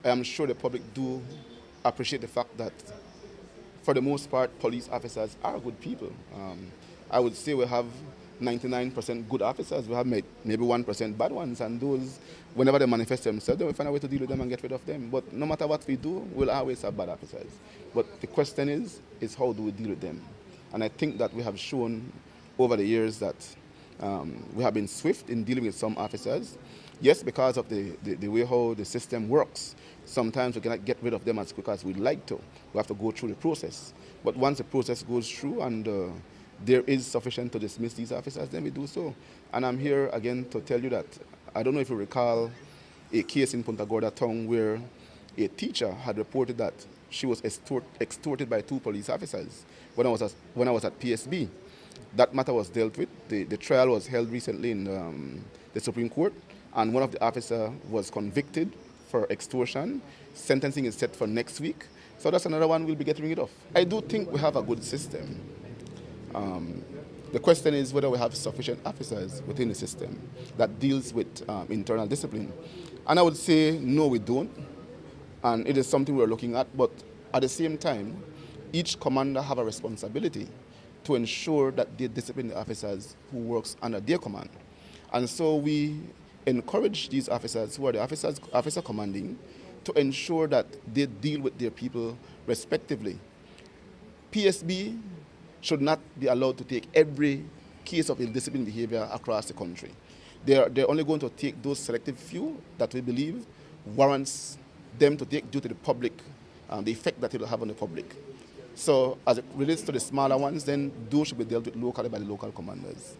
I am sure the public do appreciate the fact that, for the most part, police officers are good people. I would say we have 99% good officers. We have maybe 1% bad ones, and those, whenever they manifest themselves, then we find a way to deal with them and get rid of them. But no matter what we do, we'll always have bad officers. But the question is how do we deal with them? And I think that we have shown over the years that we have been swift in dealing with some officers. Yes, because of the way how the system works. Sometimes we cannot get rid of them as quick as we'd like to. We have to go through the process. But once the process goes through and there is sufficient to dismiss these officers, then we do so. And I'm here again to tell you that I don't know if you recall a case in Punta Gorda town where a teacher had reported that she was extorted by 2 police officers when I was at PSB. That matter was dealt with. The trial was held recently in the Supreme Court, and one of the officers was convicted for extortion. Sentencing is set for next week. So that's another one we'll be getting rid of. I do think we have a good system. The question is whether we have sufficient officers within the system that deals with internal discipline. And I would say, no, we don't. And it is something we're looking at. But at the same time, each commander have a responsibility to ensure that they discipline the officers who works under their command. And so we encourage these officers who are the officer commanding to ensure that they deal with their people respectively. PSB should not be allowed to take every case of ill-disciplined behavior across the country. They're only going to take those selective few that we believe warrants them to take due to the public, the effect that it will have on the public. So as it relates to the smaller ones, then those should be dealt with locally by the local commanders.